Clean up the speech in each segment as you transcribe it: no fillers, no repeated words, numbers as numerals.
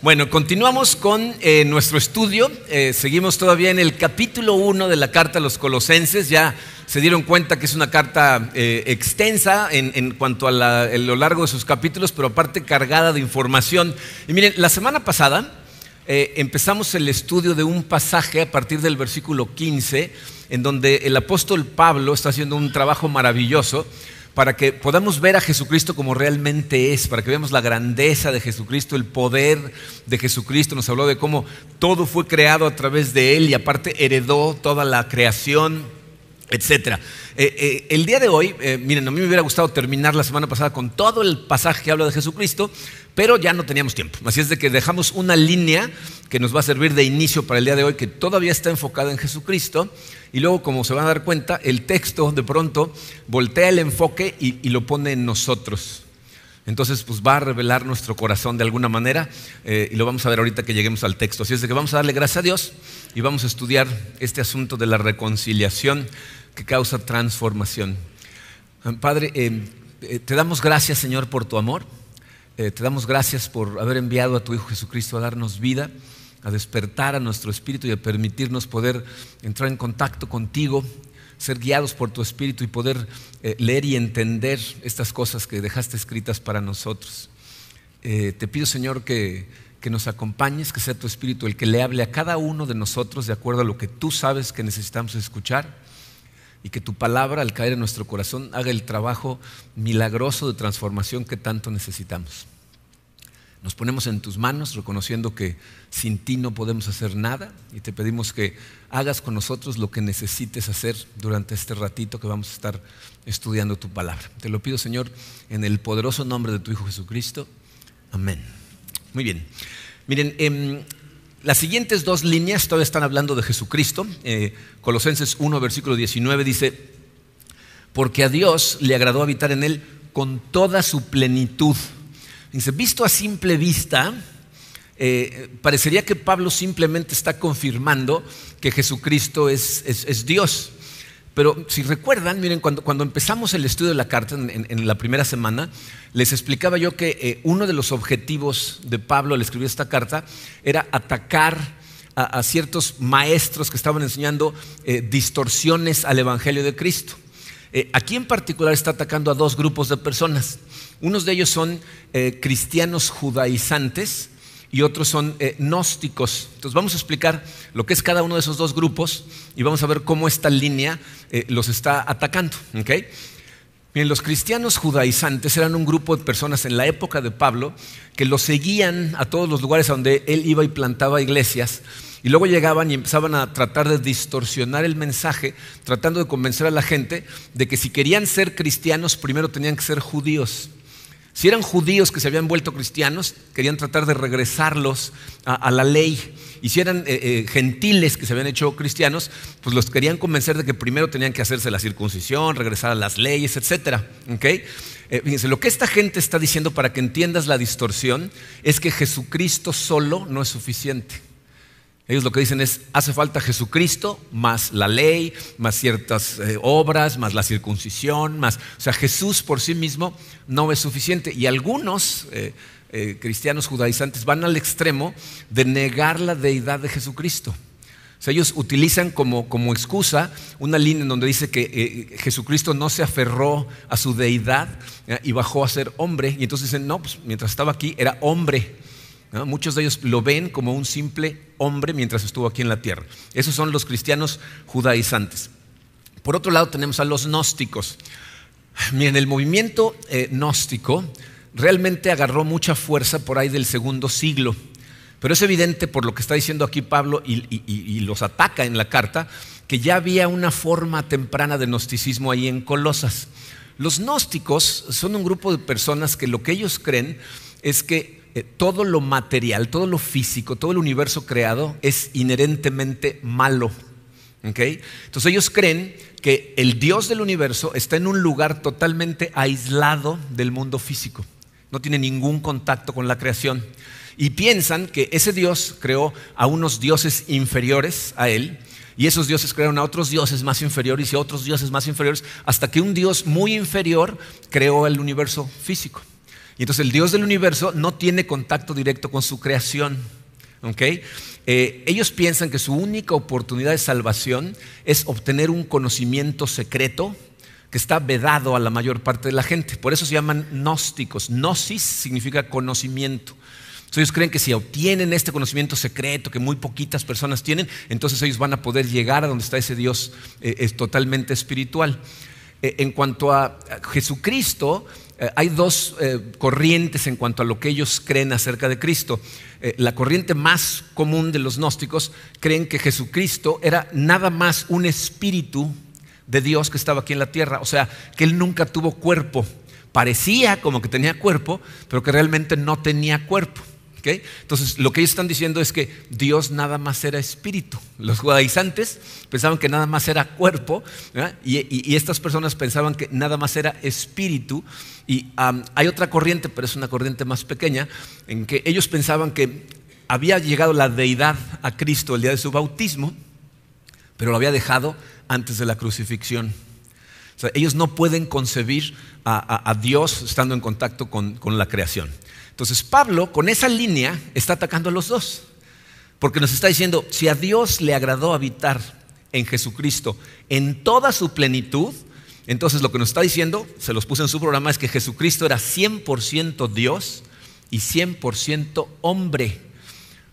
Bueno, continuamos con nuestro estudio. Seguimos todavía en el capítulo 1 de la carta a los Colosenses. Ya se dieron cuenta que es una carta extensa en cuanto a lo largo de sus capítulos, pero aparte cargada de información. Y miren, la semana pasada empezamos el estudio de un pasaje a partir del versículo 15, en donde el apóstol Pablo está haciendo un trabajo maravilloso para que podamos ver a Jesucristo como realmente es, para que veamos la grandeza de Jesucristo, el poder de Jesucristo. Nos habló de cómo todo fue creado a través de Él y aparte heredó toda la creación, etcétera. El día de hoy, miren, a mí me hubiera gustado terminar la semana pasada con todo el pasaje que habla de Jesucristo, pero ya no teníamos tiempo. Así es de que dejamos una línea que nos va a servir de inicio para el día de hoy, que todavía está enfocada en Jesucristo. Y luego, como se van a dar cuenta, el texto de pronto voltea el enfoque y lo pone en nosotros. Entonces, pues va a revelar nuestro corazón de alguna manera y lo vamos a ver ahorita que lleguemos al texto. Así es de que vamos a darle gracias a Dios y vamos a estudiar este asunto de la reconciliación que causa transformación. Padre, te damos gracias, Señor, por tu amor. Te damos gracias por haber enviado a tu Hijo Jesucristo a darnos vida, a despertar a nuestro espíritu y a permitirnos poder entrar en contacto contigo, ser guiados por tu espíritu y poder leer y entender estas cosas que dejaste escritas para nosotros. Te pido, Señor, que nos acompañes, que sea tu espíritu el que le hable a cada uno de nosotros de acuerdo a lo que tú sabes que necesitamos escuchar, y que tu palabra, al caer en nuestro corazón, haga el trabajo milagroso de transformación que tanto necesitamos. Nos ponemos en tus manos reconociendo que sin ti no podemos hacer nada y te pedimos que hagas con nosotros lo que necesites hacer durante este ratito que vamos a estar estudiando tu palabra. Te lo pido, Señor, en el poderoso nombre de tu Hijo Jesucristo. Amén. Muy bien. Miren, las siguientes dos líneas todavía están hablando de Jesucristo. Colosenses 1, versículo 19 dice: porque a Dios le agradó habitar en él con toda su plenitud. Dice, visto a simple vista, parecería que Pablo simplemente está confirmando que Jesucristo es Dios. Pero si recuerdan, miren, cuando empezamos el estudio de la carta en la primera semana, les explicaba yo que uno de los objetivos de Pablo al escribir esta carta era atacar a ciertos maestros que estaban enseñando distorsiones al Evangelio de Cristo. Aquí en particular está atacando a dos grupos de personas. Unos de ellos son cristianos judaizantes y otros son gnósticos. Entonces vamos a explicar lo que es cada uno de esos dos grupos y vamos a ver cómo esta línea los está atacando. ¿Okay? Bien, los cristianos judaizantes eran un grupo de personas en la época de Pablo que lo seguían a todos los lugares a donde él iba y plantaba iglesias. Y luego llegaban y empezaban a tratar de distorsionar el mensaje, tratando de convencer a la gente de que si querían ser cristianos, primero tenían que ser judíos. Si eran judíos que se habían vuelto cristianos, querían tratar de regresarlos a la ley. Y si eran gentiles que se habían hecho cristianos, pues los querían convencer de que primero tenían que hacerse la circuncisión, regresar a las leyes, etc. ¿Okay? Fíjense, lo que esta gente está diciendo, para que entiendas la distorsión, es que Jesucristo solo no es suficiente. Ellos lo que dicen es, hace falta Jesucristo más la ley, más ciertas obras, más la circuncisión, o sea, Jesús por sí mismo no es suficiente. Y algunos cristianos judaizantes van al extremo de negar la deidad de Jesucristo. O sea, ellos utilizan como excusa una línea en donde dice que Jesucristo no se aferró a su deidad y bajó a ser hombre. Y entonces dicen, no, pues mientras estaba aquí era hombre. ¿No? Muchos de ellos lo ven como un simple hombre mientras estuvo aquí en la tierra. Esos son los cristianos judaizantes. Por otro lado tenemos a los gnósticos. Miren, el movimiento gnóstico realmente agarró mucha fuerza por ahí del segundo siglo. Pero es evidente por lo que está diciendo aquí Pablo y los ataca en la carta, que ya había una forma temprana de gnosticismo ahí en Colosas. Los gnósticos son un grupo de personas que lo que ellos creen es que todo lo material, todo lo físico, todo el universo creado es inherentemente malo. ¿Okay? Entonces ellos creen que el Dios del universo está en un lugar totalmente aislado del mundo físico. No tiene ningún contacto con la creación. Y piensan que ese Dios creó a unos dioses inferiores a él, y esos dioses crearon a otros dioses más inferiores y a otros dioses más inferiores, hasta que un Dios muy inferior creó el universo físico. Y entonces el Dios del universo no tiene contacto directo con su creación. ¿Okay? Ellos piensan que su única oportunidad de salvación es obtener un conocimiento secreto que está vedado a la mayor parte de la gente. Por eso se llaman gnósticos. Gnosis significa conocimiento. Entonces ellos creen que si obtienen este conocimiento secreto que muy poquitas personas tienen, entonces ellos van a poder llegar a donde está ese Dios totalmente espiritual. En cuanto a Jesucristo, hay dos corrientes en cuanto a lo que ellos creen acerca de Cristo. La corriente más común de los gnósticos creen que Jesucristo era nada más un espíritu de Dios que estaba aquí en la tierra. O sea, que Él nunca tuvo cuerpo. Parecía como que tenía cuerpo, pero que realmente no tenía cuerpo. ¿Okay? Entonces lo que ellos están diciendo es que Dios nada más era espíritu. Los judaizantes pensaban que nada más era cuerpo, y estas personas pensaban que nada más era espíritu. Y hay otra corriente, pero es una corriente más pequeña, en que ellos pensaban que había llegado la deidad a Cristo el día de su bautismo, pero lo había dejado antes de la crucifixión. O sea, ellos no pueden concebir a Dios estando en contacto con la creación. Entonces Pablo con esa línea está atacando a los dos, porque nos está diciendo, si a Dios le agradó habitar en Jesucristo en toda su plenitud, entonces lo que nos está diciendo, se los puse en su programa, es que Jesucristo era 100% Dios y 100% hombre.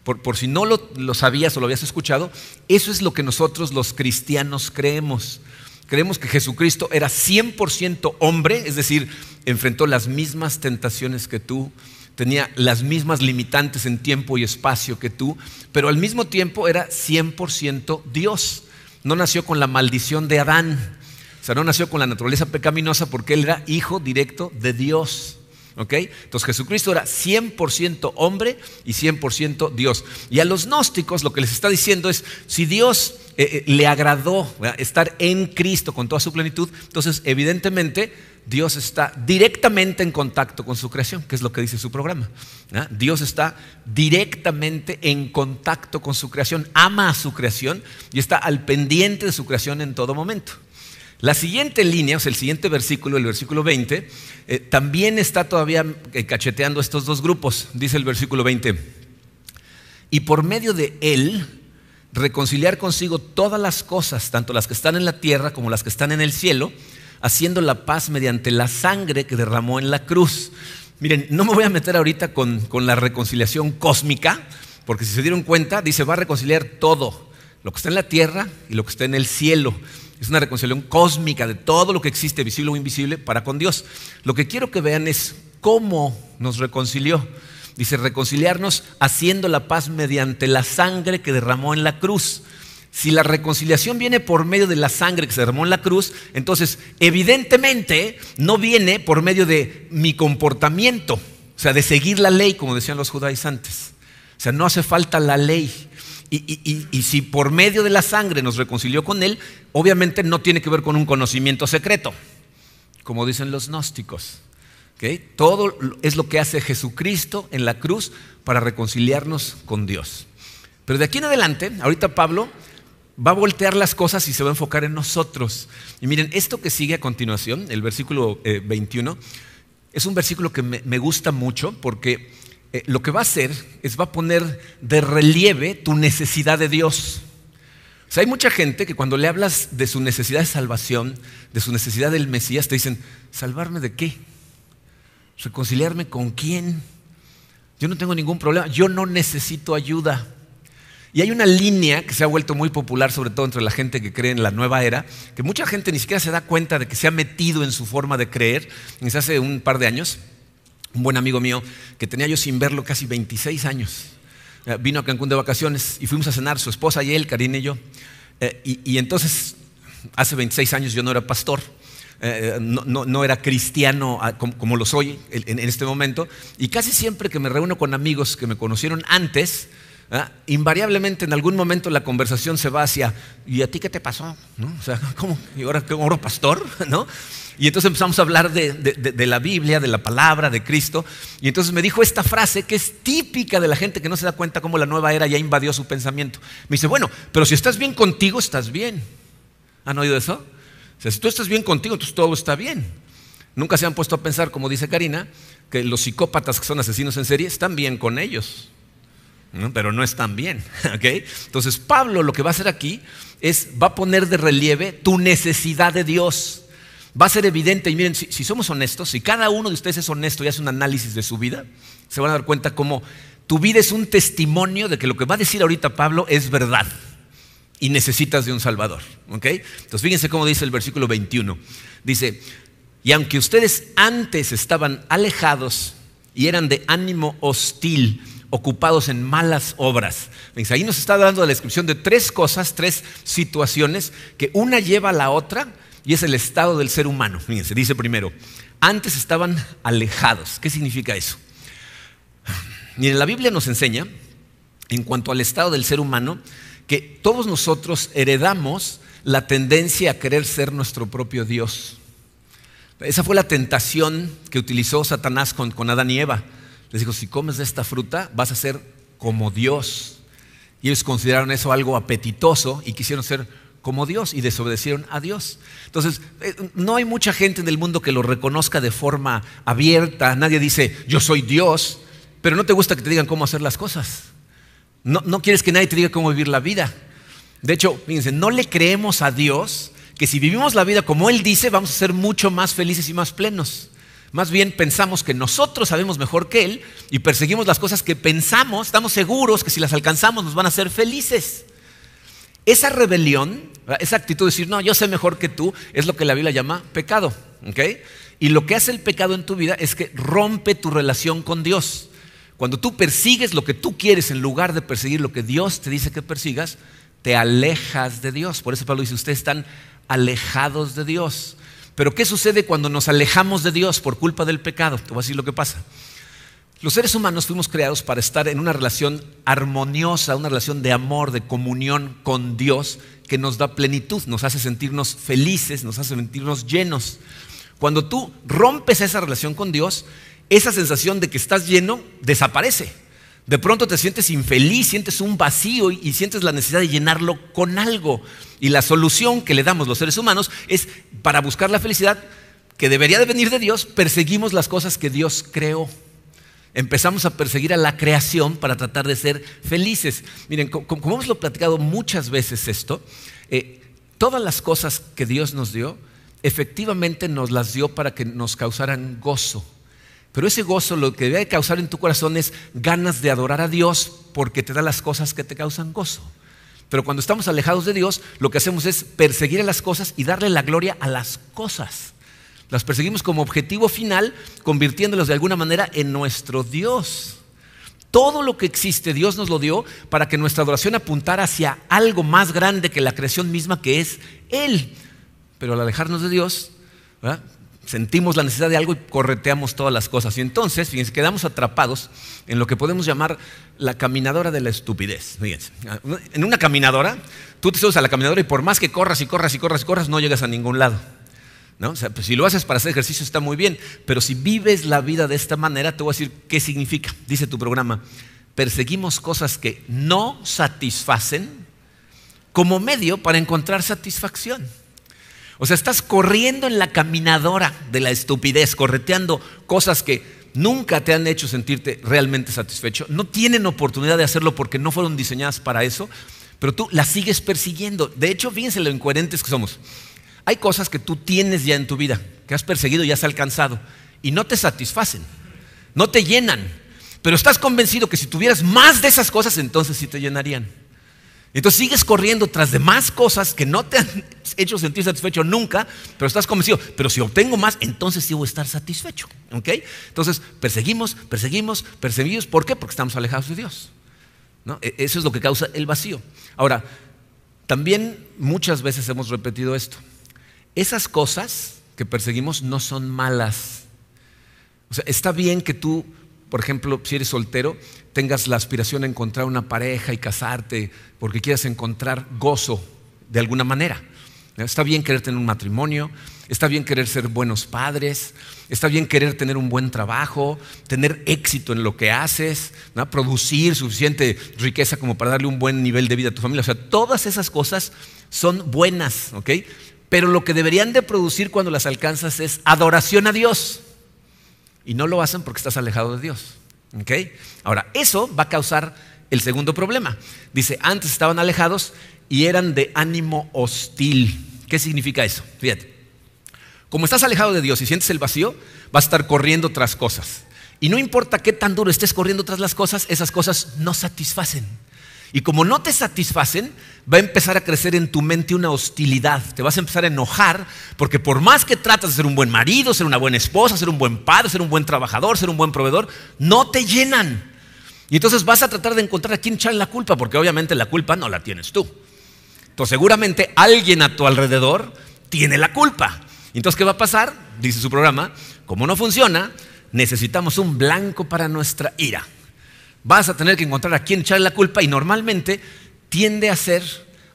Por si no lo sabías o lo habías escuchado, eso es lo que nosotros los cristianos creemos. Creemos que Jesucristo era 100% hombre, es decir, enfrentó las mismas tentaciones que tú, tenía las mismas limitantes en tiempo y espacio que tú, pero al mismo tiempo era 100% Dios. No nació con la maldición de Adán, o sea, no nació con la naturaleza pecaminosa, porque Él era hijo directo de Dios. ¿Okay? Entonces Jesucristo era 100% hombre y 100% Dios. Y a los gnósticos lo que les está diciendo es, si Dios le agradó estar en Cristo con toda su plenitud, entonces evidentemente Dios está directamente en contacto con su creación, que es lo que dice su programa. Dios está directamente en contacto con su creación, ama a su creación y está al pendiente de su creación en todo momento. La siguiente línea, o sea, el siguiente versículo, el versículo 20, también está todavía cacheteando estos dos grupos. Dice el versículo 20, y por medio de Él reconciliar consigo todas las cosas, tanto las que están en la tierra como las que están en el cielo, haciendo la paz mediante la sangre que derramó en la cruz. Miren, no me voy a meter ahorita con la reconciliación cósmica, porque si se dieron cuenta, dice, va a reconciliar todo, lo que está en la tierra y lo que está en el cielo. Es una reconciliación cósmica de todo lo que existe, visible o invisible, para con Dios. Lo que quiero que vean es cómo nos reconcilió. Dice, reconciliarnos haciendo la paz mediante la sangre que derramó en la cruz. Si la reconciliación viene por medio de la sangre que se derramó en la cruz, entonces evidentemente no viene por medio de mi comportamiento, o sea, de seguir la ley, como decían los judaizantes. O sea, no hace falta la ley. Y si por medio de la sangre nos reconcilió con Él, obviamente no tiene que ver con un conocimiento secreto, como dicen los gnósticos. ¿Okay? Todo es lo que hace Jesucristo en la cruz para reconciliarnos con Dios. Pero de aquí en adelante, ahorita Pablo va a voltear las cosas y se va a enfocar en nosotros. Y miren, esto que sigue a continuación, el versículo 21, es un versículo que me gusta mucho, porque lo que va a hacer es va a poner de relieve tu necesidad de Dios. O sea, hay mucha gente que cuando le hablas de su necesidad de salvación, de su necesidad del Mesías, te dicen, ¿salvarme de qué? ¿Reconciliarme con quién? Yo no tengo ningún problema, yo no necesito ayuda. Y hay una línea que se ha vuelto muy popular, sobre todo entre la gente que cree en la nueva era, que mucha gente ni siquiera se da cuenta de que se ha metido en su forma de creer. Desde hace un par de años, un buen amigo mío, que tenía yo sin verlo casi 26 años, vino a Cancún de vacaciones y fuimos a cenar, su esposa y él, Karina y yo. Y entonces, hace 26 años yo no era pastor, no era cristiano como lo soy en este momento. Y casi siempre que me reúno con amigos que me conocieron antes, invariablemente en algún momento la conversación se va hacia, ¿y a ti qué te pasó? ¿No? O sea, ¿cómo? ¿Y ahora pastor? ¿No? Y entonces empezamos a hablar de la Biblia, de la palabra, de Cristo. Y entonces me dijo esta frase que es típica de la gente que no se da cuenta cómo la nueva era ya invadió su pensamiento. Me dice, bueno, pero si estás bien contigo, estás bien. ¿Han oído eso? O sea, si tú estás bien contigo, entonces todo está bien. Nunca se han puesto a pensar, como dice Karina, que los psicópatas que son asesinos en serie están bien con ellos, ¿no? Pero no están bien, ¿okay? Entonces Pablo lo que va a hacer aquí va a poner de relieve tu necesidad de Dios. Va a ser evidente, y miren, si somos honestos, si cada uno de ustedes es honesto y hace un análisis de su vida, se van a dar cuenta cómo tu vida es un testimonio de que lo que va a decir ahorita Pablo es verdad y necesitas de un Salvador, ¿okay? Entonces fíjense cómo dice el versículo 21. Dice: y aunque ustedes antes estaban alejados y eran de ánimo hostil, ocupados en malas obras. Ahí nos está dando la descripción de tres cosas, tres situaciones, que una lleva a la otra, y es el estado del ser humano. Fíjense, dice primero, antes estaban alejados. ¿Qué significa eso? Miren, la Biblia nos enseña, en cuanto al estado del ser humano, que todos nosotros heredamos la tendencia a querer ser nuestro propio Dios. Esa fue la tentación que utilizó Satanás con Adán y Eva. Les dijo: si comes de esta fruta vas a ser como Dios. Y ellos consideraron eso algo apetitoso y quisieron ser como Dios y desobedecieron a Dios. Entonces, no hay mucha gente en el mundo que lo reconozca de forma abierta. Nadie dice: yo soy Dios, pero no te gusta que te digan cómo hacer las cosas. No quieres que nadie te diga cómo vivir la vida. De hecho, fíjense, no le creemos a Dios que si vivimos la vida como Él dice, vamos a ser mucho más felices y más plenos. Más bien pensamos que nosotros sabemos mejor que Él y perseguimos las cosas que pensamos, estamos seguros que si las alcanzamos nos van a hacer felices. Esa rebelión, esa actitud de decir: no, yo sé mejor que tú, es lo que la Biblia llama pecado, ¿okay? Y lo que hace el pecado en tu vida es que rompe tu relación con Dios. Cuando tú persigues lo que tú quieres en lugar de perseguir lo que Dios te dice que persigas, te alejas de Dios. Por eso Pablo dice: ustedes están alejados de Dios. Pero ¿qué sucede cuando nos alejamos de Dios por culpa del pecado? Te voy a decir lo que pasa. Los seres humanos fuimos creados para estar en una relación armoniosa, una relación de amor, de comunión con Dios, que nos da plenitud, nos hace sentirnos felices, nos hace sentirnos llenos. Cuando tú rompes esa relación con Dios, esa sensación de que estás lleno desaparece. De pronto te sientes infeliz, sientes un vacío y sientes la necesidad de llenarlo con algo. Y la solución que le damos los seres humanos es, para buscar la felicidad que debería de venir de Dios, perseguimos las cosas que Dios creó. Empezamos a perseguir a la creación para tratar de ser felices. Miren, como hemos platicado muchas veces esto, todas las cosas que Dios nos dio, efectivamente nos las dio para que nos causaran gozo. Pero ese gozo lo que debe causar en tu corazón es ganas de adorar a Dios, porque te da las cosas que te causan gozo. Pero cuando estamos alejados de Dios, lo que hacemos es perseguir a las cosas y darle la gloria a las cosas. Las perseguimos como objetivo final, convirtiéndolos de alguna manera en nuestro Dios. Todo lo que existe, Dios nos lo dio para que nuestra adoración apuntara hacia algo más grande que la creación misma, que es Él. Pero al alejarnos de Dios, ¿verdad?, sentimos la necesidad de algo y correteamos todas las cosas. Y entonces, fíjense, quedamos atrapados en lo que podemos llamar la caminadora de la estupidez. Fíjense, en una caminadora, tú te subes a la caminadora y por más que corras y corras y corras y corras, no llegas a ningún lado, ¿no? O sea, pues si lo haces para hacer ejercicio está muy bien, pero si vives la vida de esta manera, te voy a decir qué significa. Dice tu programa: perseguimos cosas que no satisfacen como medio para encontrar satisfacción. O sea, estás corriendo en la caminadora de la estupidez, correteando cosas que nunca te han hecho sentirte realmente satisfecho. No tienen oportunidad de hacerlo porque no fueron diseñadas para eso, pero tú las sigues persiguiendo. De hecho, fíjense lo incoherentes que somos. Hay cosas que tú tienes ya en tu vida, que has perseguido y has alcanzado, y no te satisfacen, no te llenan. Pero estás convencido que si tuvieras más de esas cosas, entonces sí te llenarían. Entonces sigues corriendo tras de más cosas que no te han hecho sentir satisfecho nunca, pero estás convencido: pero si obtengo más, entonces sí voy a estar satisfecho, ¿okay? Entonces perseguimos. ¿Por qué? Porque estamos alejados de Dios, ¿no? Eso es lo que causa el vacío. Ahora, también muchas veces hemos repetido esto: esas cosas que perseguimos no son malas. O sea, está bien que tú, por ejemplo, si eres soltero, tengas la aspiración a encontrar una pareja y casarte porque quieras encontrar gozo de alguna manera. Está bien querer tener un matrimonio, está bien querer ser buenos padres, está bien querer tener un buen trabajo, tener éxito en lo que haces, ¿no?, producir suficiente riqueza como para darle un buen nivel de vida a tu familia. O sea, todas esas cosas son buenas, ¿ok? pero lo que deberían de producir cuando las alcanzas es adoración a Dios. Y no lo hacen porque estás alejado de Dios. ¿Okay? Ahora, eso va a causar el segundo problema. Dice, antes estaban alejados y eran de ánimo hostil. ¿Qué significa eso? Fíjate. Como estás alejado de Dios y sientes el vacío, vas a estar corriendo tras cosas. Y no importa qué tan duro estés corriendo tras las cosas, esas cosas no satisfacen. Y como no te satisfacen, va a empezar a crecer en tu mente una hostilidad. Te vas a empezar a enojar porque por más que tratas de ser un buen marido, ser una buena esposa, ser un buen padre, ser un buen trabajador, ser un buen proveedor, no te llenan. Y entonces vas a tratar de encontrar a quién echarle la culpa, porque obviamente la culpa no la tienes tú. Entonces seguramente alguien a tu alrededor tiene la culpa. Entonces, ¿qué va a pasar? Dice su programa, como no funciona, necesitamos un blanco para nuestra ira. Vas a tener que encontrar a quién echarle la culpa y normalmente tiende a ser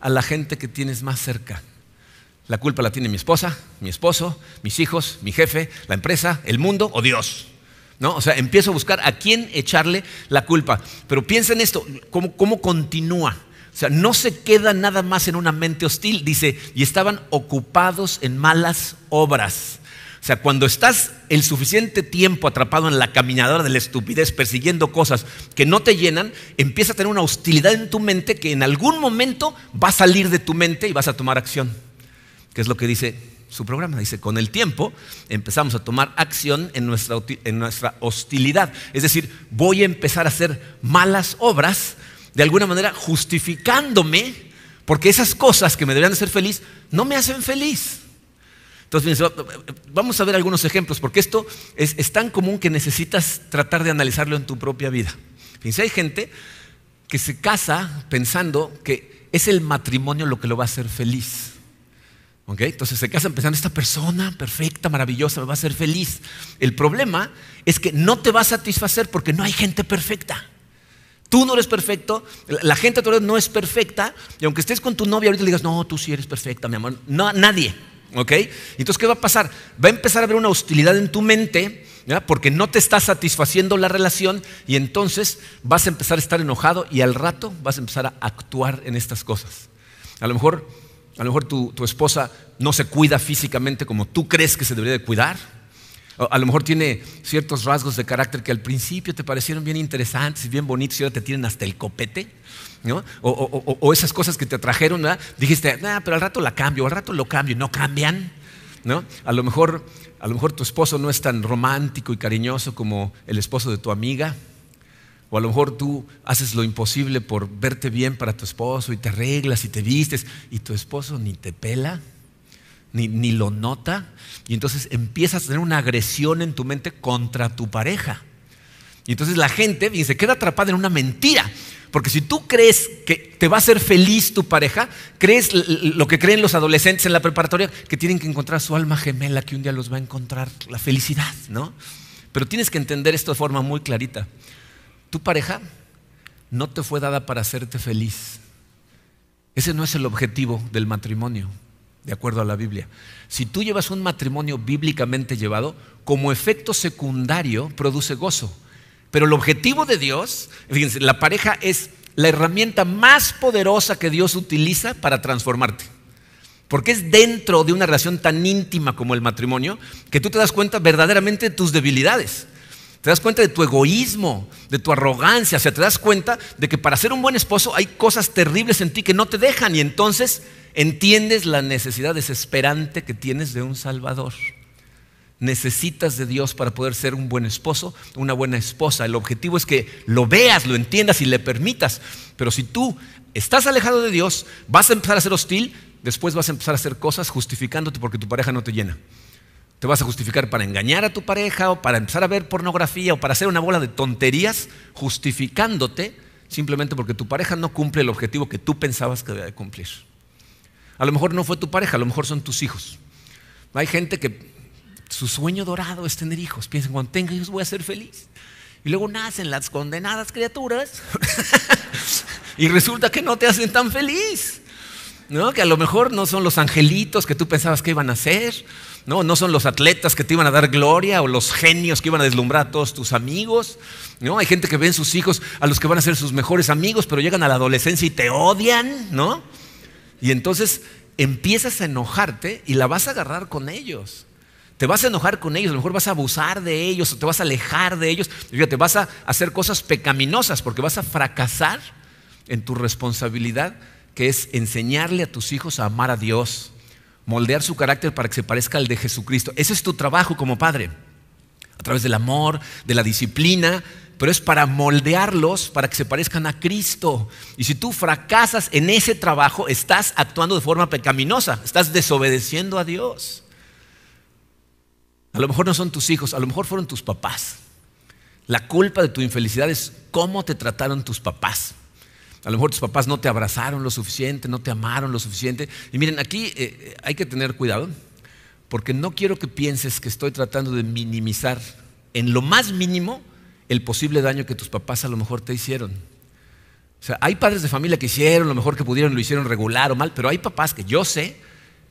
a la gente que tienes más cerca. La culpa la tiene mi esposa, mi esposo, mis hijos, mi jefe, la empresa, el mundo o Dios, ¿no? O sea, empiezo a buscar a quién echarle la culpa. Pero piensa en esto, ¿cómo continúa? O sea, no se queda nada más en una mente hostil. Dice, y estaban ocupados en malas obras. O sea, cuando estás el suficiente tiempo atrapado en la caminadora de la estupidez, persiguiendo cosas que no te llenan, empieza a tener una hostilidad en tu mente que en algún momento va a salir de tu mente y vas a tomar acción. Que es lo que dice su programa. Dice, con el tiempo empezamos a tomar acción en nuestra hostilidad. Es decir, voy a empezar a hacer malas obras, de alguna manera justificándome, porque esas cosas que me deberían hacer feliz no me hacen feliz. Entonces, vamos a ver algunos ejemplos, porque esto es tan común que necesitas tratar de analizarlo en tu propia vida. Fíjense, hay gente que se casa pensando que es el matrimonio lo que lo va a hacer feliz. ¿Okay? Entonces se casan pensando, esta persona perfecta, maravillosa, me va a hacer feliz. El problema es que no te va a satisfacer porque no hay gente perfecta. Tú no eres perfecto, la gente a tu alrededor no es perfecta, y aunque estés con tu novia ahorita le digas, no, tú sí eres perfecta, mi amor. No, nadie. ¿Okay? Entonces, ¿qué va a pasar? Va a empezar a haber una hostilidad en tu mente, ¿ya? Porque no te está satisfaciendo la relación, y entonces vas a empezar a estar enojado y al rato vas a empezar a actuar en estas cosas. A lo mejor tu esposa no se cuida físicamente como tú crees que se debería de cuidar. A lo mejor tiene ciertos rasgos de carácter que al principio te parecieron bien interesantes y bien bonitos y ahora te tienen hasta el copete, ¿no? O esas cosas que te atrajeron, ¿verdad? Dijiste, pero al rato la cambio, al rato lo cambio, y no cambian, ¿no? A lo mejor tu esposo no es tan romántico y cariñoso como el esposo de tu amiga. O a lo mejor tú haces lo imposible por verte bien para tu esposo y te arreglas y te vistes y tu esposo ni te pela, ni lo nota, y entonces empiezas a tener una agresión en tu mente contra tu pareja. Y entonces la gente se queda atrapada en una mentira, porque si tú crees que te va a hacer feliz tu pareja, crees lo que creen los adolescentes en la preparatoria, que tienen que encontrar su alma gemela, que un día los va a encontrar la felicidad, ¿no? Pero tienes que entender esto de forma muy clarita. Tu pareja no te fue dada para hacerte feliz. Ese no es el objetivo del matrimonio, de acuerdo a la Biblia. Si tú llevas un matrimonio bíblicamente llevado, como efecto secundario produce gozo. Pero el objetivo de Dios, fíjense, la pareja es la herramienta más poderosa que Dios utiliza para transformarte. Porque es dentro de una relación tan íntima como el matrimonio que tú te das cuenta verdaderamente de tus debilidades. Te das cuenta de tu egoísmo, de tu arrogancia. O sea, te das cuenta de que para ser un buen esposo hay cosas terribles en ti que no te dejan, y entonces entiendes la necesidad desesperante que tienes de un Salvador. Necesitas de Dios para poder ser un buen esposo, una buena esposa. El objetivo es que lo veas, lo entiendas y le permitas. Pero si tú estás alejado de Dios, vas a empezar a ser hostil, después vas a empezar a hacer cosas justificándote porque tu pareja no te llena. Te vas a justificar para engañar a tu pareja, o para empezar a ver pornografía, o para hacer una bola de tonterías, justificándote simplemente porque tu pareja no cumple el objetivo que tú pensabas que debía de cumplir. A lo mejor no fue tu pareja, a lo mejor son tus hijos. Hay gente que su sueño dorado es tener hijos. Piensan, cuando tenga hijos voy a ser feliz. Y luego nacen las condenadas criaturas y resulta que no te hacen tan feliz, ¿no? Que a lo mejor no son los angelitos que tú pensabas que iban a ser, no son los atletas que te iban a dar gloria, o los genios que iban a deslumbrar a todos tus amigos, ¿no? Hay gente que ven sus hijos a los que van a ser sus mejores amigos, pero llegan a la adolescencia y te odian, ¿no? Y entonces empiezas a enojarte y la vas a agarrar con ellos. Te vas a enojar con ellos, a lo mejor vas a abusar de ellos o te vas a alejar de ellos. Fíjate, vas a hacer cosas pecaminosas porque vas a fracasar en tu responsabilidad, que es enseñarle a tus hijos a amar a Dios, moldear su carácter para que se parezca al de Jesucristo. Ese es tu trabajo como padre, a través del amor, de la disciplina, pero es para moldearlos para que se parezcan a Cristo. Y si tú fracasas en ese trabajo, estás actuando de forma pecaminosa, estás desobedeciendo a Dios. A lo mejor no son tus hijos, a lo mejor fueron tus papás. La culpa de tu infelicidad es cómo te trataron tus papás. A lo mejor tus papás no te abrazaron lo suficiente, no te amaron lo suficiente. Y miren, aquí hay que tener cuidado, porque no quiero que pienses que estoy tratando de minimizar en lo más mínimo el posible daño que tus papás a lo mejor te hicieron. O sea, hay padres de familia que hicieron lo mejor que pudieron, lo hicieron regular o mal, pero hay papás que yo sé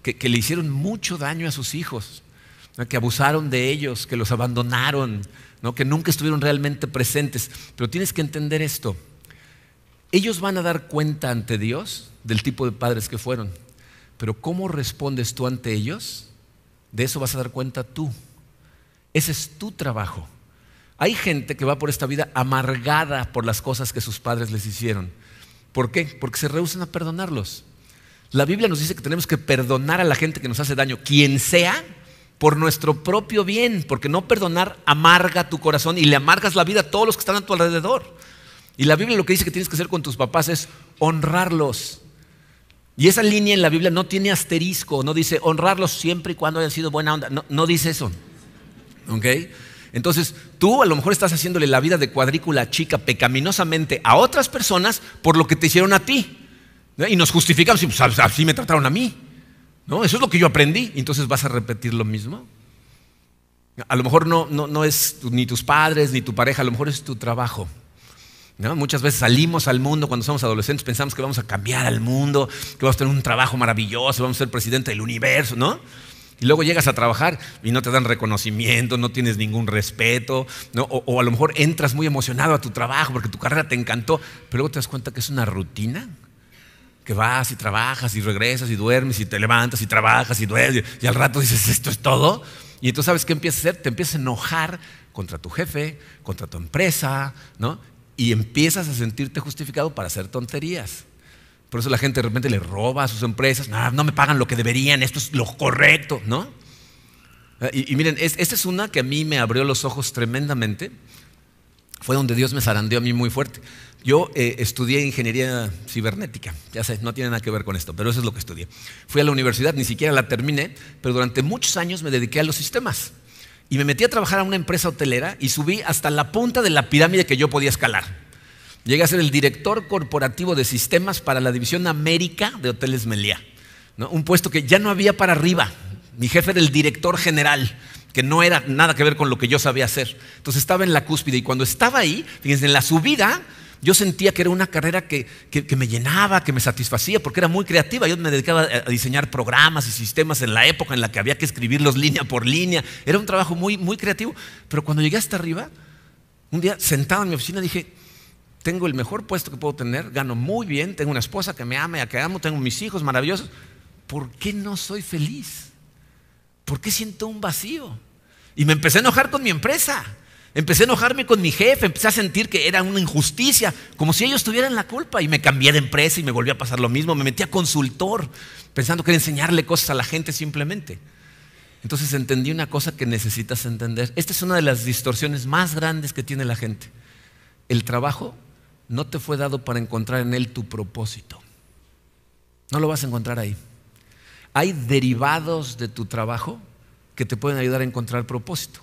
que le hicieron mucho daño a sus hijos, ¿no? Que abusaron de ellos, que los abandonaron, ¿no? Que nunca estuvieron realmente presentes. Pero tienes que entender esto. Ellos van a dar cuenta ante Dios del tipo de padres que fueron. Pero ¿cómo respondes tú ante ellos? De eso vas a dar cuenta tú. Ese es tu trabajo. Hay gente que va por esta vida amargada por las cosas que sus padres les hicieron. ¿Por qué? Porque se rehúsan a perdonarlos. La Biblia nos dice que tenemos que perdonar a la gente que nos hace daño, quien sea, por nuestro propio bien, porque no perdonar amarga tu corazón y le amargas la vida a todos los que están a tu alrededor. Y la Biblia lo que dice que tienes que hacer con tus papás es honrarlos. Y esa línea en la Biblia no tiene asterisco, no dice honrarlos siempre y cuando hayan sido buena onda, no dice eso. ¿Ok? Entonces tú a lo mejor estás haciéndole la vida de cuadrícula chica pecaminosamente a otras personas por lo que te hicieron a ti, ¿no? Y nos justificamos, pues así me trataron a mí, ¿no? Eso es lo que yo aprendí. Entonces vas a repetir lo mismo. A lo mejor no es ni tus padres ni tu pareja, a lo mejor es tu trabajo, ¿no? Muchas veces salimos al mundo cuando somos adolescentes, pensamos que vamos a cambiar al mundo, que vamos a tener un trabajo maravilloso, vamos a ser presidente del universo, ¿no? Y luego llegas a trabajar y no te dan reconocimiento, no tienes ningún respeto, ¿no? O a lo mejor entras muy emocionado a tu trabajo porque tu carrera te encantó, pero luego te das cuenta que es una rutina, que vas y trabajas y regresas y duermes y te levantas y trabajas y duermes y al rato dices, ¿esto es todo? Y entonces ¿sabes qué empiezas a hacer? Te empiezas a enojar contra tu jefe, contra tu empresa, ¿no? Y empiezas a sentirte justificado para hacer tonterías. Por eso la gente de repente le roba a sus empresas, no me pagan lo que deberían, esto es lo correcto, ¿no? Y miren, esta es una que a mí me abrió los ojos tremendamente. Fue donde Dios me zarandeó a mí muy fuerte. Yo estudié ingeniería cibernética, ya sé, no tiene nada que ver con esto, pero eso es lo que estudié. Fui a la universidad, ni siquiera la terminé, pero durante muchos años me dediqué a los sistemas. Y me metí a trabajar a una empresa hotelera y subí hasta la punta de la pirámide que yo podía escalar. Llegué a ser el director corporativo de sistemas para la división América de Hoteles Meliá, ¿no? Un puesto que ya no había para arriba. Mi jefe era el director general, que no era nada que ver con lo que yo sabía hacer. Entonces estaba en la cúspide y cuando estaba ahí, fíjense, en la subida, yo sentía que era una carrera que me llenaba, que me satisfacía, porque era muy creativa. Yo me dedicaba a diseñar programas y sistemas en la época en la que había que escribirlos línea por línea. Era un trabajo muy, muy creativo. Pero cuando llegué hasta arriba, un día sentado en mi oficina dije, tengo el mejor puesto que puedo tener, gano muy bien, tengo una esposa que me ama y a que amo, tengo mis hijos maravillosos. ¿Por qué no soy feliz? ¿Por qué siento un vacío? Y me empecé a enojar con mi empresa. Empecé a enojarme con mi jefe, empecé a sentir que era una injusticia, como si ellos tuvieran la culpa. Y me cambié de empresa y me volvió a pasar lo mismo. Me metí a consultor, pensando que era enseñarle cosas a la gente simplemente. Entonces entendí una cosa que necesitas entender. Esta es una de las distorsiones más grandes que tiene la gente. El trabajo no te fue dado para encontrar en él tu propósito. No lo vas a encontrar ahí. Hay derivados de tu trabajo que te pueden ayudar a encontrar propósito.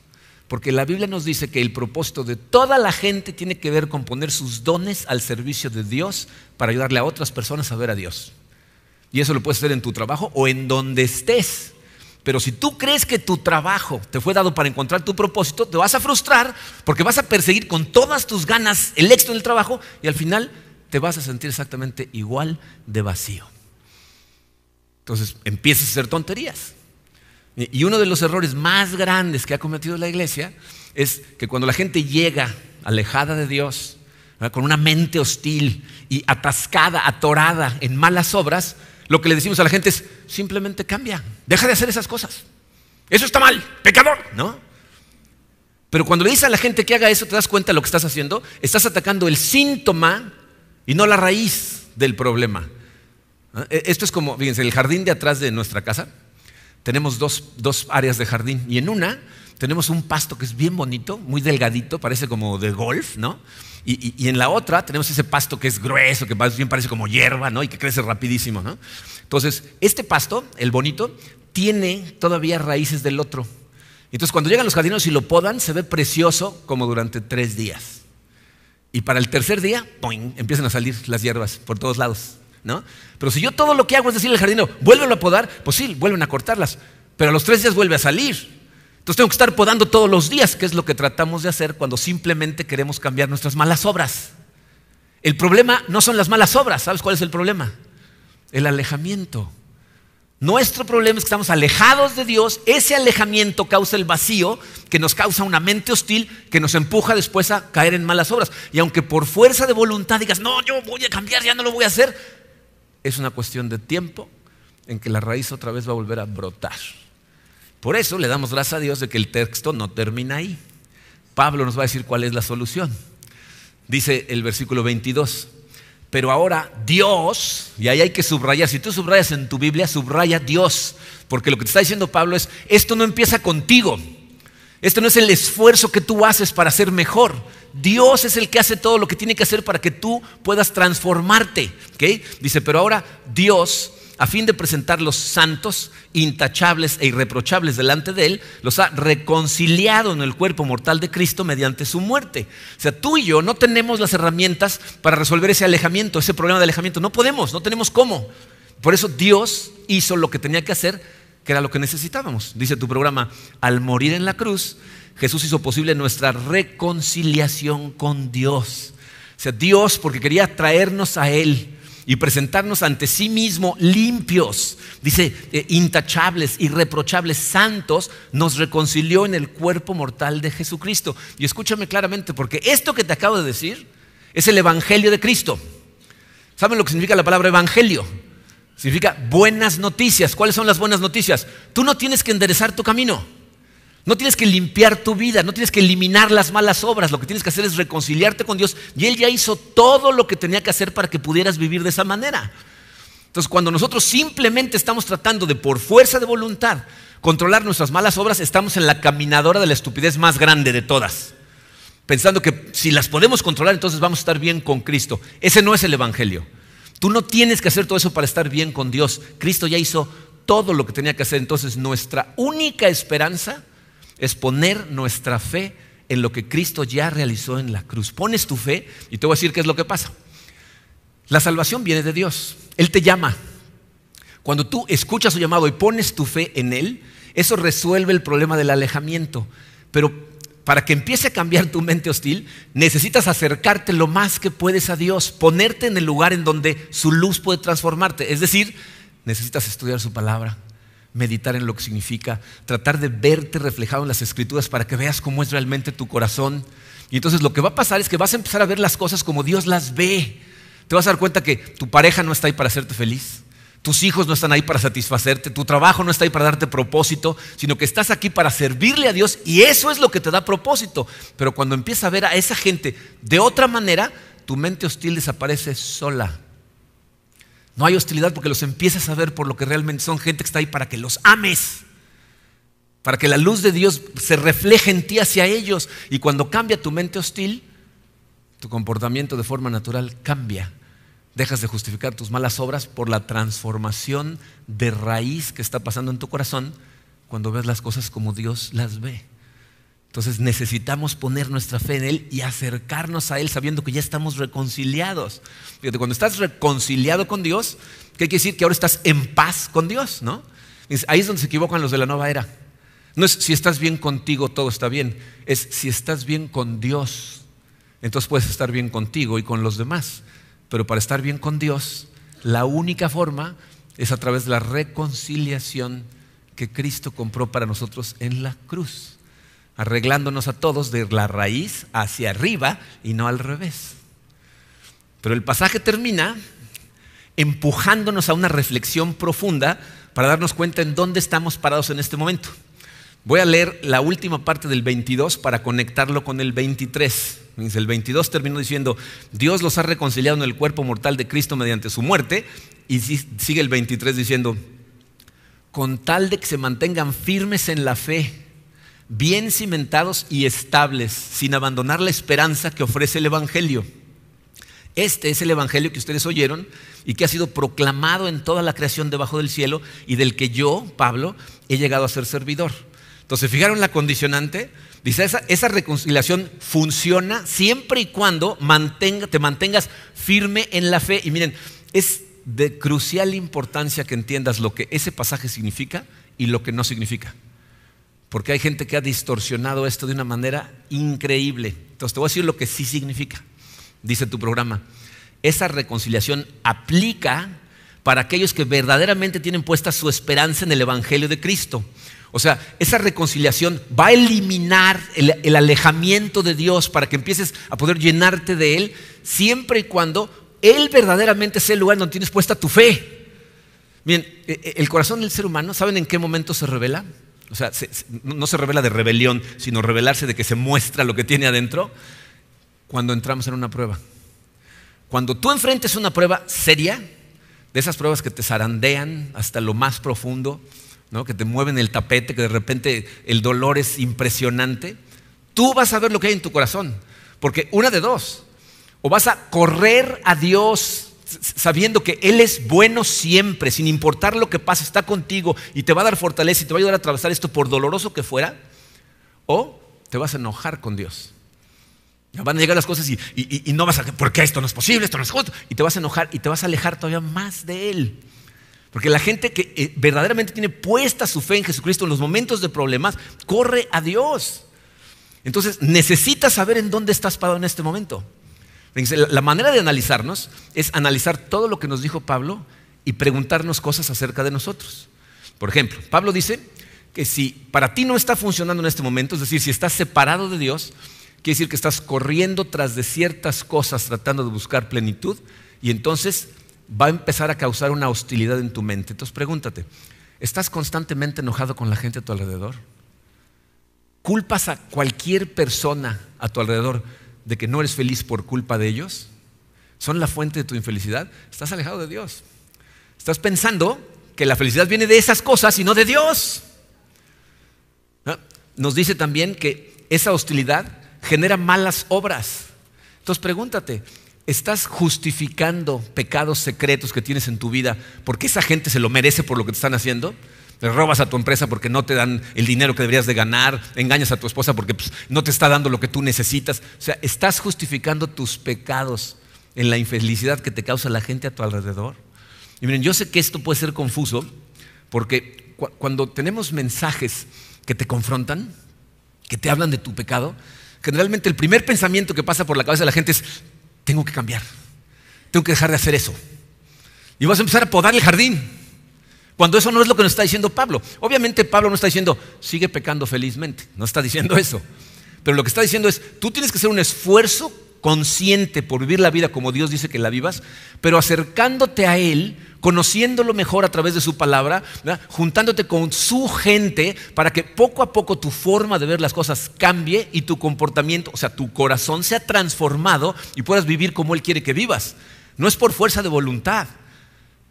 Porque la Biblia nos dice que el propósito de toda la gente tiene que ver con poner sus dones al servicio de Dios para ayudarle a otras personas a ver a Dios. Y eso lo puedes hacer en tu trabajo o en donde estés. Pero si tú crees que tu trabajo te fue dado para encontrar tu propósito, te vas a frustrar porque vas a perseguir con todas tus ganas el éxito del trabajo y al final te vas a sentir exactamente igual de vacío. Entonces empiezas a hacer tonterías. Y uno de los errores más grandes que ha cometido la iglesia es que cuando la gente llega alejada de Dios, ¿verdad?, con una mente hostil y atascada, atorada en malas obras, lo que le decimos a la gente es, simplemente cambia, deja de hacer esas cosas. Eso está mal, pecador, ¿no? Pero cuando le dices a la gente que haga eso, te das cuenta de lo que estás haciendo. Estás atacando el síntoma y no la raíz del problema. Esto es como, fíjense, el jardín de atrás de nuestra casa. Tenemos dos áreas de jardín y en una tenemos un pasto que es bien bonito, muy delgadito, parece como de golf, ¿no? Y en la otra tenemos ese pasto que es grueso, que más bien parece como hierba, ¿no? Y que crece rapidísimo, ¿no? Entonces, este pasto, el bonito, tiene todavía raíces del otro. Entonces, cuando llegan los jardineros y lo podan, se ve precioso como durante 3 días. Y para el tercer día, ¡poing!, empiezan a salir las hierbas por todos lados, ¿no? Pero si yo todo lo que hago es decirle al jardinero, vuélvelo a podar, pues sí, vuelven a cortarlas. Pero a los 3 días vuelve a salir. Entonces tengo que estar podando todos los días, que es lo que tratamos de hacer cuando simplemente queremos cambiar nuestras malas obras. El problema no son las malas obras. ¿Sabes cuál es el problema? El alejamiento. Nuestro problema es que estamos alejados de Dios. Ese alejamiento causa el vacío, que nos causa una mente hostil, que nos empuja después a caer en malas obras. Y aunque por fuerza de voluntad digas, no, yo voy a cambiar, ya no lo voy a hacer, es una cuestión de tiempo en que la raíz otra vez va a volver a brotar. Por eso le damos gracias a Dios de que el texto no termina ahí. Pablo nos va a decir cuál es la solución. Dice el versículo 22, pero ahora Dios, y ahí hay que subrayar, si tú subrayas en tu Biblia, subraya Dios, porque lo que te está diciendo Pablo es, esto no empieza contigo, esto no es el esfuerzo que tú haces para ser mejor. Dios es el que hace todo lo que tiene que hacer para que tú puedas transformarte, ¿okay? Dice, pero ahora Dios, a fin de presentarlos santos, intachables e irreprochables delante de Él, los ha reconciliado en el cuerpo mortal de Cristo mediante su muerte. O sea, tú y yo no tenemos las herramientas para resolver ese alejamiento, ese problema de alejamiento. No podemos, no tenemos cómo. Por eso Dios hizo lo que tenía que hacer, que era lo que necesitábamos. Dice tu programa, al morir en la cruz, Jesús hizo posible nuestra reconciliación con Dios. O sea, Dios, porque quería traernos a Él y presentarnos ante sí mismo limpios, dice, intachables, irreprochables, santos, nos reconcilió en el cuerpo mortal de Jesucristo. Y escúchame claramente, porque esto que te acabo de decir es el evangelio de Cristo. ¿Saben lo que significa la palabra evangelio? Significa buenas noticias. ¿Cuáles son las buenas noticias? Tú no tienes que enderezar tu camino. No tienes que limpiar tu vida, no tienes que eliminar las malas obras. Lo que tienes que hacer es reconciliarte con Dios. Y Él ya hizo todo lo que tenía que hacer para que pudieras vivir de esa manera. Entonces, cuando nosotros simplemente estamos tratando de, por fuerza de voluntad, controlar nuestras malas obras, estamos en la caminadora de la estupidez más grande de todas. Pensando que si las podemos controlar, entonces vamos a estar bien con Cristo. Ese no es el evangelio. Tú no tienes que hacer todo eso para estar bien con Dios. Cristo ya hizo todo lo que tenía que hacer. Entonces, nuestra única esperanza es poner nuestra fe en lo que Cristo ya realizó en la cruz. Pones tu fe y te voy a decir qué es lo que pasa. La salvación viene de Dios. Él te llama. Cuando tú escuchas su llamado y pones tu fe en Él, eso resuelve el problema del alejamiento. Pero para que empiece a cambiar tu mente hostil, necesitas acercarte lo más que puedes a Dios, ponerte en el lugar en donde su luz puede transformarte. Es decir, necesitas estudiar su palabra, meditar en lo que significa, tratar de verte reflejado en las Escrituras para que veas cómo es realmente tu corazón. Y entonces lo que va a pasar es que vas a empezar a ver las cosas como Dios las ve. Te vas a dar cuenta que tu pareja no está ahí para hacerte feliz, tus hijos no están ahí para satisfacerte, tu trabajo no está ahí para darte propósito, sino que estás aquí para servirle a Dios, y eso es lo que te da propósito. Pero cuando empiezas a ver a esa gente de otra manera, tu mente hostil desaparece sola. No hay hostilidad porque los empiezas a ver por lo que realmente son, gente que está ahí para que los ames, para que la luz de Dios se refleje en ti hacia ellos. Y cuando cambia tu mente hostil, tu comportamiento de forma natural cambia. Dejas de justificar tus malas obras por la transformación de raíz que está pasando en tu corazón cuando ves las cosas como Dios las ve. Entonces necesitamos poner nuestra fe en Él y acercarnos a Él sabiendo que ya estamos reconciliados. Fíjate, cuando estás reconciliado con Dios, ¿qué quiere decir? Que ahora estás en paz con Dios, ¿no? Ahí es donde se equivocan los de la nueva era. No es si estás bien contigo, todo está bien. Es si estás bien con Dios, entonces puedes estar bien contigo y con los demás. Pero para estar bien con Dios, la única forma es a través de la reconciliación que Cristo compró para nosotros en la cruz, arreglándonos a todos de la raíz hacia arriba y no al revés. Pero el pasaje termina empujándonos a una reflexión profunda para darnos cuenta en dónde estamos parados en este momento. Voy a leer la última parte del 22 para conectarlo con el 23. El 22 terminó diciendo: Dios los ha reconciliado en el cuerpo mortal de Cristo mediante su muerte. Y sigue el 23 diciendo: con tal de que se mantengan firmes en la fe, bien cimentados y estables, sin abandonar la esperanza que ofrece el Evangelio. Este es el Evangelio que ustedes oyeron y que ha sido proclamado en toda la creación debajo del cielo, y del que yo, Pablo, he llegado a ser servidor. Entonces, ¿fijaron la condicionante? Dice, esa reconciliación funciona siempre y cuando te mantengas firme en la fe. Y miren, es de crucial importancia que entiendas lo que ese pasaje significa y lo que no significa. Porque hay gente que ha distorsionado esto de una manera increíble. Entonces te voy a decir lo que sí significa. Dice tu programa: esa reconciliación aplica para aquellos que verdaderamente tienen puesta su esperanza en el Evangelio de Cristo. O sea, esa reconciliación va a eliminar el alejamiento de Dios para que empieces a poder llenarte de Él, siempre y cuando Él verdaderamente sea el lugar donde tienes puesta tu fe. Miren, el corazón del ser humano, ¿saben en qué momento se revela? O sea, no se revela de rebelión, sino revelarse de que se muestra lo que tiene adentro. Cuando entramos en una prueba. Cuando tú enfrentes una prueba seria, de esas pruebas que te zarandean hasta lo más profundo, ¿no? Que te mueven el tapete, que de repente el dolor es impresionante, tú vas a ver lo que hay en tu corazón. Porque una de dos: o vas a correr a Dios sabiendo que Él es bueno siempre, sin importar lo que pase, está contigo y te va a dar fortaleza y te va a ayudar a atravesar esto por doloroso que fuera, o te vas a enojar con Dios. Van a llegar las cosas y no vas a, porque esto no es posible, esto no es justo, y te vas a enojar y te vas a alejar todavía más de Él. Porque la gente que verdaderamente tiene puesta su fe en Jesucristo en los momentos de problemas, corre a Dios. Entonces necesitas saber en dónde estás parado en este momento. La manera de analizarnos es analizar todo lo que nos dijo Pablo y preguntarnos cosas acerca de nosotros. Por ejemplo, Pablo dice que si para ti no está funcionando en este momento, es decir, si estás separado de Dios, quiere decir que estás corriendo tras de ciertas cosas tratando de buscar plenitud, y entonces va a empezar a causar una hostilidad en tu mente. Entonces pregúntate: ¿estás constantemente enojado con la gente a tu alrededor? ¿Culpas a cualquier persona a tu alrededor de que no eres feliz por culpa de ellos? ¿Son la fuente de tu infelicidad? Estás alejado de Dios. Estás pensando que la felicidad viene de esas cosas y no de Dios. ¿No? Nos dice también que esa hostilidad genera malas obras. Entonces pregúntate: ¿estás justificando pecados secretos que tienes en tu vida porque esa gente se lo merece por lo que te están haciendo? Le robas a tu empresa porque no te dan el dinero que deberías de ganar, engañas a tu esposa porque no te está dando lo que tú necesitas. O sea, ¿estás justificando tus pecados en la infelicidad que te causa la gente a tu alrededor? Y miren, yo sé que esto puede ser confuso porque cuando tenemos mensajes que te confrontan, que te hablan de tu pecado, generalmente el primer pensamiento que pasa por la cabeza de la gente es: tengo que cambiar, tengo que dejar de hacer eso. Y vas a empezar a podar el jardín. Cuando eso no es lo que nos está diciendo Pablo. Obviamente Pablo no está diciendo: sigue pecando felizmente. No está diciendo eso. Pero lo que está diciendo es: tú tienes que hacer un esfuerzo consciente por vivir la vida como Dios dice que la vivas, pero acercándote a Él, conociéndolo mejor a través de su palabra, ¿verdad? Juntándote con su gente para que poco a poco tu forma de ver las cosas cambie y tu comportamiento, o sea, tu corazón sea transformado y puedas vivir como Él quiere que vivas. No es por fuerza de voluntad,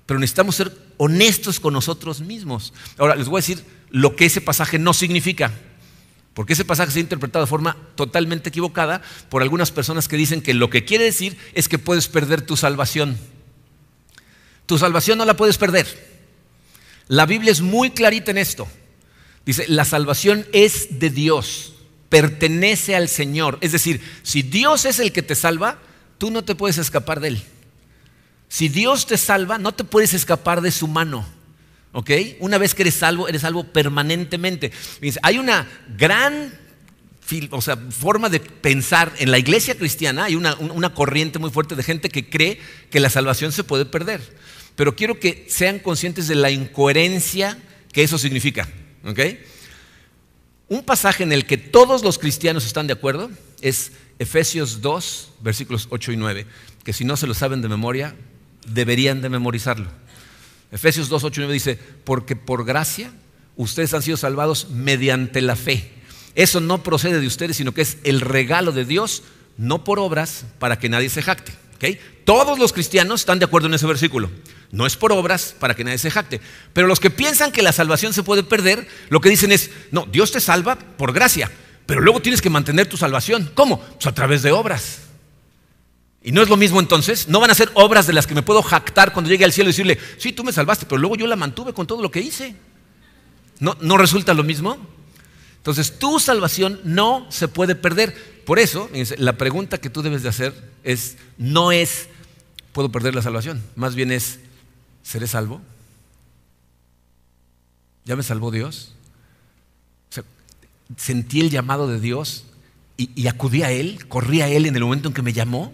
pero necesitamos ser honestos con nosotros mismos. Ahora les voy a decir lo que ese pasaje no significa, porque ese pasaje se ha interpretado de forma totalmente equivocada por algunas personas que dicen que lo que quiere decir es que puedes perder tu salvación. Tu salvación no la puedes perder. La Biblia es muy clarita en esto. Dice: la salvación es de Dios, pertenece al Señor. Es decir, si Dios es el que te salva, tú no te puedes escapar de Él. Si Dios te salva, no te puedes escapar de su mano. ¿Ok? Una vez que eres salvo permanentemente. Hay una gran forma de pensar en la iglesia cristiana. Hay una corriente muy fuerte de gente que cree que la salvación se puede perder. Pero quiero que sean conscientes de la incoherencia que eso significa. ¿Ok? Un pasaje en el que todos los cristianos están de acuerdo es Efesios 2, versículos 8 y 9, que si no se lo saben de memoria, deberían de memorizarlo. Efesios 2, 8 y 9 dice, porque por gracia ustedes han sido salvados mediante la fe. Eso no procede de ustedes, sino que es el regalo de Dios, no por obras, para que nadie se jacte. ¿Okay? Todos los cristianos están de acuerdo en ese versículo. No es por obras para que nadie se jacte. Pero los que piensan que la salvación se puede perder, lo que dicen es, no, Dios te salva por gracia, pero luego tienes que mantener tu salvación. ¿Cómo? Pues a través de obras. Y no es lo mismo entonces, no van a ser obras de las que me puedo jactar cuando llegue al cielo y decirle, sí, tú me salvaste, pero luego yo la mantuve con todo lo que hice. ¿No resulta lo mismo? Entonces tu salvación no se puede perder. Por eso, la pregunta que tú debes de hacer no es, ¿puedo perder la salvación? Más bien es, ¿seré salvo? ¿Ya me salvó Dios? O sea, sentí el llamado de Dios y acudí a Él, corrí a Él en el momento en que me llamó.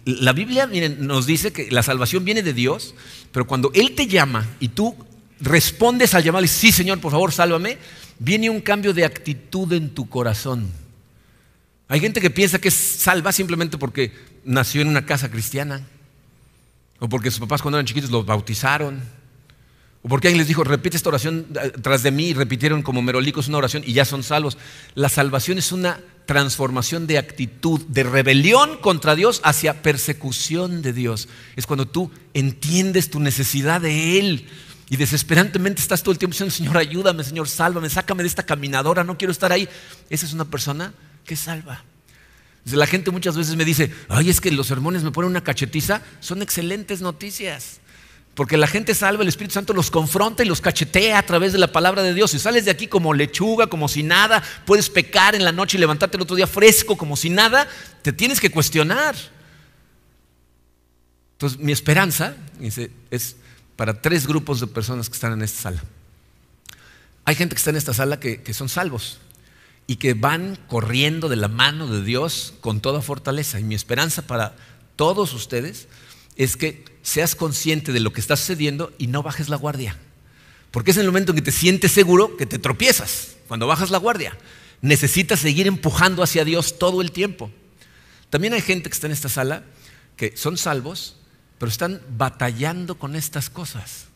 La Biblia, miren, nos dice que la salvación viene de Dios, pero cuando Él te llama y tú respondes al llamado y dices, sí, Señor, por favor, sálvame, viene un cambio de actitud en tu corazón. Hay gente que piensa que es salva simplemente porque nació en una casa cristiana, o porque sus papás cuando eran chiquitos los bautizaron, o porque alguien les dijo, repite esta oración tras de mí, y repitieron como merolicos una oración y ya son salvos. La salvación es una transformación de actitud, de rebelión contra Dios hacia persecución de Dios. Es cuando tú entiendes tu necesidad de Él y desesperantemente estás todo el tiempo diciendo, Señor, ayúdame, Señor, sálvame, sácame de esta caminadora, no quiero estar ahí. Esa es una persona que es salva. La gente muchas veces me dice, ay, es que los sermones me ponen una cachetiza. Son excelentes noticias, porque la gente salva, el Espíritu Santo los confronta y los cachetea a través de la palabra de Dios. Si sales de aquí como lechuga, como si nada, puedes pecar en la noche y levantarte el otro día fresco, como si nada, te tienes que cuestionar. Entonces mi esperanza es para 3 grupos de personas que están en esta sala. Hay gente que está en esta sala que son salvos y que van corriendo de la mano de Dios con toda fortaleza. Y mi esperanza para todos ustedes es que seas consciente de lo que está sucediendo y no bajes la guardia. Porque es en el momento en que te sientes seguro que te tropiezas. Cuando bajas la guardia, necesitas seguir empujando hacia Dios todo el tiempo. También hay gente que está en esta sala que son salvos, pero están batallando con estas cosas.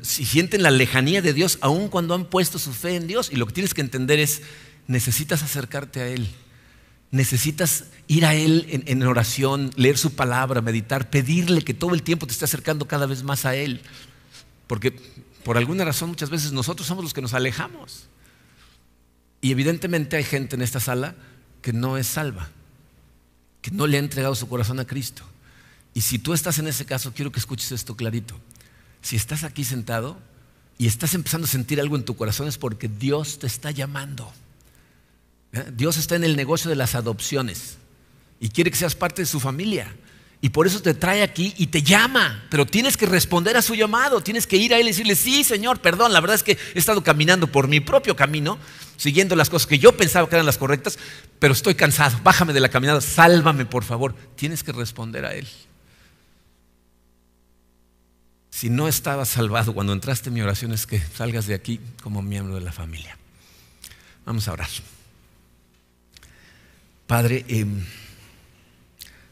Si sienten la lejanía de Dios aun cuando han puesto su fe en Dios, y lo que tienes que entender es, necesitas acercarte a Él, necesitas ir a Él en oración, leer su palabra, meditar, pedirle que todo el tiempo te esté acercando cada vez más a Él, porque por alguna razón muchas veces nosotros somos los que nos alejamos, y evidentemente hay gente en esta sala que no es salva, que no le ha entregado su corazón a Cristo. Y si tú estás en ese caso, quiero que escuches esto clarito. Si estás aquí sentado y estás empezando a sentir algo en tu corazón, es porque Dios te está llamando. Dios está en el negocio de las adopciones y quiere que seas parte de su familia. Y por eso te trae aquí y te llama. Pero tienes que responder a su llamado. Tienes que ir a Él y decirle, sí, Señor, perdón, la verdad es que he estado caminando por mi propio camino, siguiendo las cosas que yo pensaba que eran las correctas, pero estoy cansado, bájame de la caminada, sálvame por favor. Tienes que responder a Él. Si no estabas salvado cuando entraste en mi oración, es que salgas de aquí como miembro de la familia. Vamos a orar. Padre,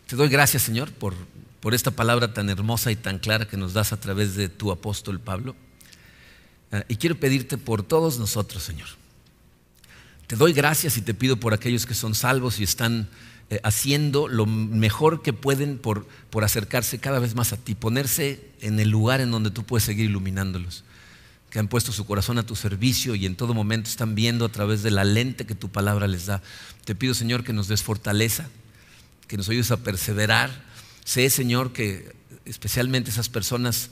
te doy gracias, Señor, por esta palabra tan hermosa y tan clara que nos das a través de tu apóstol Pablo. Y quiero pedirte por todos nosotros, Señor. Te doy gracias y te pido por aquellos que son salvos y están haciendo lo mejor que pueden por acercarse cada vez más a ti, ponerse en el lugar en donde tú puedes seguir iluminándolos, que han puesto su corazón a tu servicio y en todo momento están viendo a través de la lente que tu palabra les da. Te pido, Señor, que nos des fortaleza, que nos ayudes a perseverar. Sé, Señor, que especialmente esas personas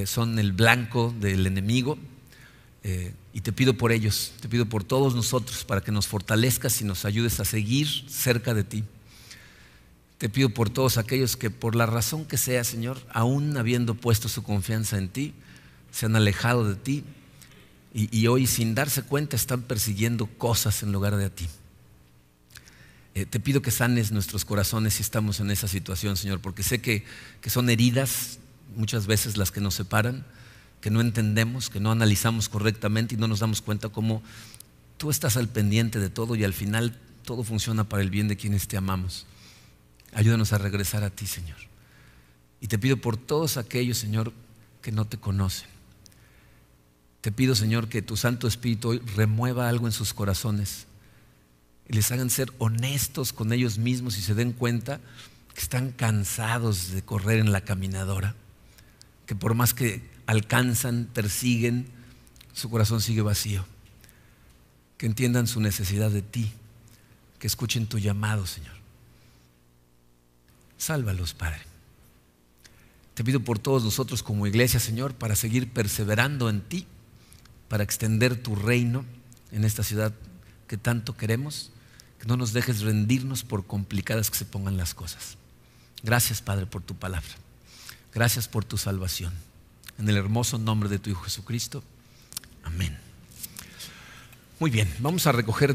son el blanco del enemigo, y te pido por ellos, te pido por todos nosotros para que nos fortalezcas y nos ayudes a seguir cerca de ti. Te pido por todos aquellos que por la razón que sea, Señor, aún habiendo puesto su confianza en ti, se han alejado de ti y hoy sin darse cuenta están persiguiendo cosas en lugar de a ti. Te pido que sanes nuestros corazones si estamos en esa situación, Señor, porque sé que son heridas muchas veces las que nos separan, que no entendemos, que no analizamos correctamente y no nos damos cuenta cómo tú estás al pendiente de todo y al final todo funciona para el bien de quienes te amamos. Ayúdanos a regresar a ti, Señor. Y te pido por todos aquellos, Señor, que no te conocen. Te pido, Señor, que tu Santo Espíritu hoy remueva algo en sus corazones y les hagan ser honestos con ellos mismos y se den cuenta que están cansados de correr en la caminadora, que por más que alcanzan, persiguen, su corazón sigue vacío. Que entiendan su necesidad de ti, que escuchen tu llamado, Señor. Sálvalos, Padre. Te pido por todos nosotros como iglesia, Señor, para seguir perseverando en ti, para extender tu reino en esta ciudad que tanto queremos, que no nos dejes rendirnos por complicadas que se pongan las cosas. Gracias, Padre, por tu palabra. Gracias por tu salvación. En el hermoso nombre de tu Hijo Jesucristo. Amén. Muy bien, vamos a recoger